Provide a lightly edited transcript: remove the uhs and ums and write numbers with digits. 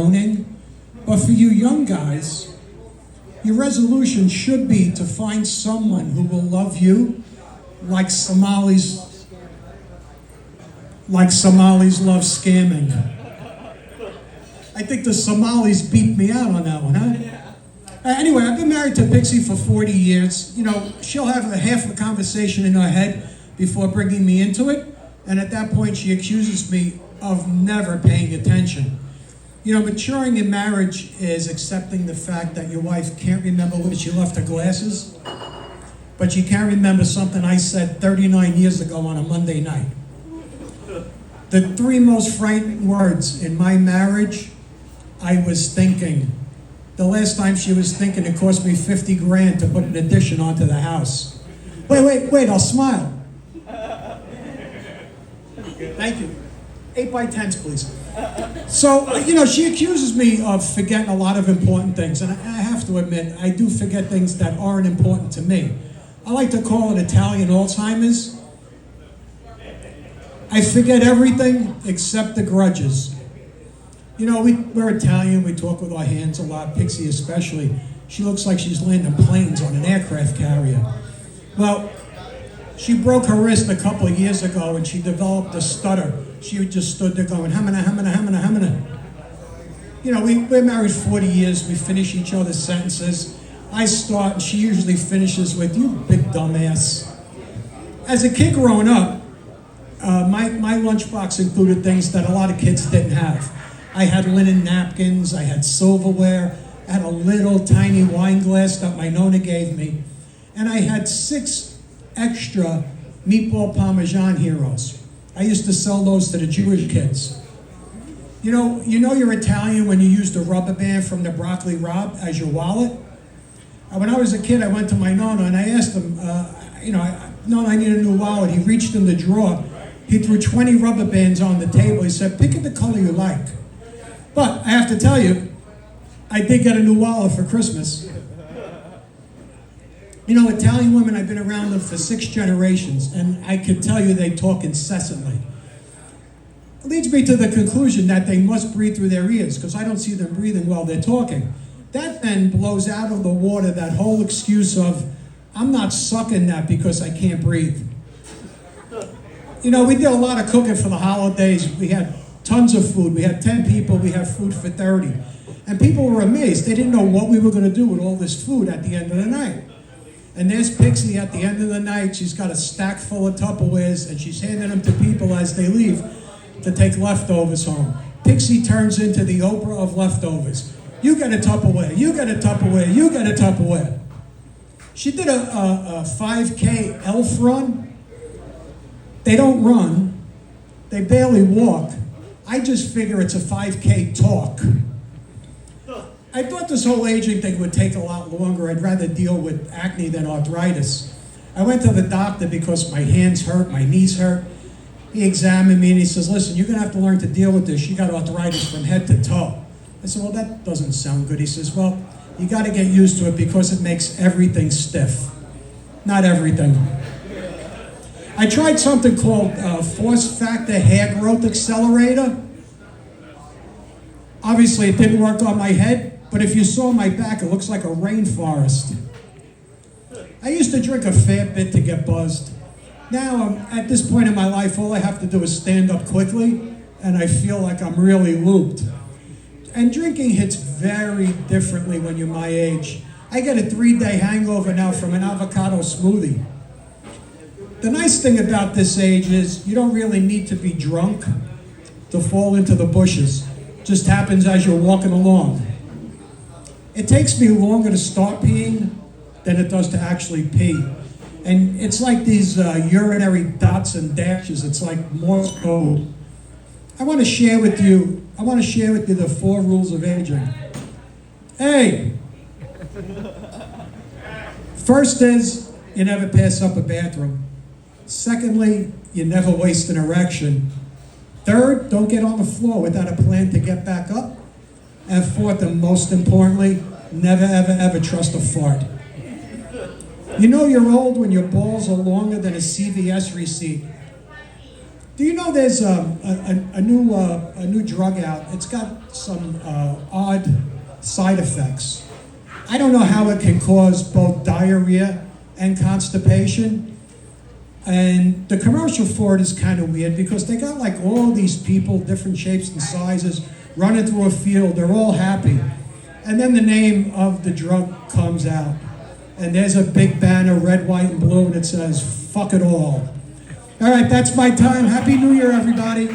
droning. But for you young guys, your resolution should be to find someone who will love you like Somalis love scamming. I think the Somalis beat me out on that one, huh? Anyway, I've been married to Pixie for 40 years. You know, she'll have a half a conversation in her head before bringing me into it. And at that point, she accuses me of never paying attention. You know, maturing in marriage is accepting the fact that your wife can't remember where she left her glasses, but she can't remember something I said 39 years ago on a Monday night. The three most frightening words in my marriage, I was thinking. The last time she was thinking, it cost me 50 grand to put an addition onto the house. Wait, I'll smile. Thank you. 8 by 10s, please. So, you know, she accuses me of forgetting a lot of important things, and I have to admit, I do forget things that aren't important to me. I like to call it Italian Alzheimer's. I forget everything except the grudges. You know, we're Italian, we talk with our hands a lot, Pixie especially. She looks like she's landing planes on an aircraft carrier. Well, she broke her wrist a couple of years ago and she developed a stutter. She just stood there going, hamina, hamina, hamina, hamina. You know, we're married 40 years, we finish each other's sentences. I start and she usually finishes with, you big dumbass. As a kid growing up, my lunchbox included things that a lot of kids didn't have. I had linen napkins, I had silverware, I had a little tiny wine glass that my Nonna gave me, and I had 6 extra meatball Parmesan heroes. I used to sell those to the Jewish kids. You know you're Italian when you use the rubber band from the Broccoli Rob as your wallet? When I was a kid, I went to my Nonna and I asked him, Nonna, I need a new wallet. He reached in the drawer. He threw 20 rubber bands on the table. He said, pick the color you like. But I have to tell you, I did get a new wallet for Christmas. You know, Italian women, I've been around them for 6 generations, and I can tell you they talk incessantly. It leads me to the conclusion that they must breathe through their ears, because I don't see them breathing while they're talking. That then blows out of the water that whole excuse of, I'm not sucking that because I can't breathe. You know, we did a lot of cooking for the holidays. We had tons of food. We had 10 people. We had food for 30. And people were amazed. They didn't know what we were going to do with all this food at the end of the night. And there's Pixie at the end of the night. She's got a stack full of Tupperwares, and she's handing them to people as they leave to take leftovers home. Pixie turns into the Oprah of leftovers. You get a Tupperware. You get a Tupperware. You get a Tupperware. She did a 5K elf run. They don't run. They barely walk. I just figure it's a 5K talk. I thought this whole aging thing would take a lot longer. I'd rather deal with acne than arthritis. I went to the doctor because my hands hurt, my knees hurt. He examined me and he says, listen, you're going to have to learn to deal with this. You got arthritis from head to toe. I said, well, that doesn't sound good. He says, well, you got to get used to it because it makes everything stiff. Not everything. I tried something called Force Factor Hair Growth Accelerator. Obviously, it didn't work on my head. But if you saw my back, it looks like a rainforest. I used to drink a fair bit to get buzzed. Now, at this point in my life, all I have to do is stand up quickly, and I feel like I'm really looped. And drinking hits very differently when you're my age. I get a 3-day hangover now from an avocado smoothie. The nice thing about this age is you don't really need to be drunk to fall into the bushes. It just happens as you're walking along. It takes me longer to start peeing than it does to actually pee. And it's like these urinary dots and dashes. It's like Morse code. I want to share with you the 4 rules of aging. Hey! First is, you never pass up a bathroom. Secondly, you never waste an erection. Third, don't get on the floor without a plan to get back up. And fourth, and most importantly, never, ever, ever trust a fart. You know you're old when your balls are longer than a CVS receipt. Do you know there's a new drug out? It's got some odd side effects. I don't know how it can cause both diarrhea and constipation. And the commercial for it is kind of weird because they got like all these people, different shapes and sizes, running through a field. They're all happy. And then the name of the drug comes out. And there's a big banner, red, white, and blue, and it says, fuck it all. All right, that's my time. Happy New Year, everybody.